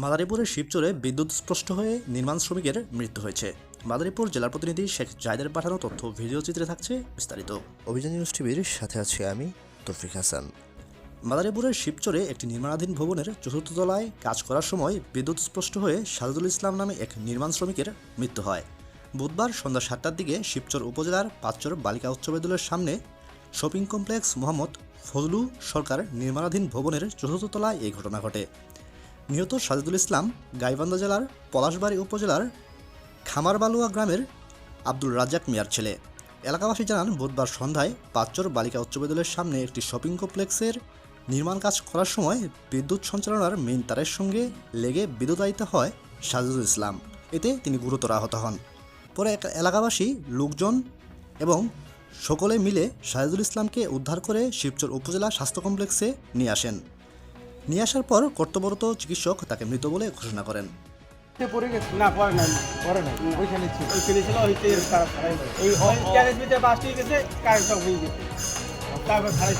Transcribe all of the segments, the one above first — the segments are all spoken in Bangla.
মাদারীপুরের শিবচরে বিদ্যুৎস্পৃষ্ট হয়ে নির্মাণ শ্রমিকের মৃত্যু হয়েছে। মাদারীপুর জেলার প্রতিনিধি শেখ জায়দের পাঠানো তথ্য ভিডিও চিত্রে থাকছে বিস্তারিত। অভিযান নিউজ টিভির সাথে আছি আমি তৌফিক হাসান। মাদারীপুরের শিবচরে একটি নির্মাণাধীন ভবনের চতুর্থ তলায় কাজ করার সময় বিদ্যুৎস্পৃষ্ট হয়ে সাজেদুল ইসলাম নামে এক নির্মাণ শ্রমিকের মৃত্যু হয়। বুধবার সন্ধ্যা 7টার দিকে শিবচর উপজেলার পাঁচচর বালিকা উচ্চ বিদ্যালয়ের সামনে শপিং কমপ্লেক্স মোহাম্মদ ফজলু সরকার নির্মাণাধীন ভবনের চতুর্থ তলায় এই ঘটনা ঘটে। নিহত সাজেদুল ইসলাম গাইবান্ধা জেলার পলাশবাড়ী উপজেলার খামারবালুয়া গ্রামের আব্দুল রাজ্জাক মিয়ার ছেলে। এলাকাবাসী জানান, বুধবার সন্ধ্যায় পাঁচচর বালিকা উচ্চ বিদ্যালয়ের সামনে একটি শপিং কমপ্লেক্সের নির্মাণ কাজ করার সময় বিদ্যুৎ সঞ্চালনার মেইন তারের সঙ্গে লেগে বিদ্যুতায়িত হয় সাজেদুল ইসলাম। এতে তিনি গুরুতর আহত হন। পরে এলাকাবাসী লোকজন এবং সকলে মিলে সাজেদুল ইসলামকে উদ্ধার করে শিবচর উপজেলা স্বাস্থ্য কমপ্লেক্সে নিয়ে আসার পর কর্তব্যরত চিকিৎসক তাকে মৃত বলে ঘোষণা করেন। না পরে নাই ওইখানে ছিল হইতে এই গ্যারেজ ভিতরে বাস ঠিক গেছে, কারেন্ট অফ হয়ে গেছে, তারপর খারাপ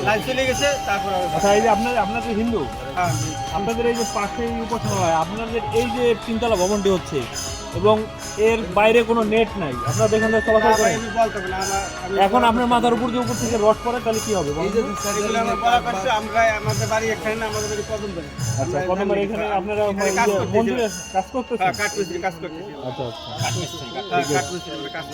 লাইট চলে গেছে। তারপর আচ্ছা, এই যে আপনাদের হিন্দু, হ্যাঁ, আপনাদের এই যে পাশে উপাসনালয়, আপনাদের এই যে তিনতলা ভবনটি হচ্ছে এবং এর বাইরে কোনো নেট নাই, আপনারা এখান থেকে চলাচল করেন। আমি বলতে পারি না, এখন আপনার মাথার উপর যে উপর থেকে রড পড়ে তাহলে কি হবে? এগুলো আমরা বলা করছি, আমরা আমাদের বাড়ি এখানে না, আমাদের বাড়ি কদম বাড়ি। আচ্ছা, কত এখানে আপনারা মন্দিরে কাজ করতেছেন? কাঠ মিস্ত্রি কাজ করতেছি। আচ্ছা আচ্ছা, কাঠ মিস্ত্রি কাজ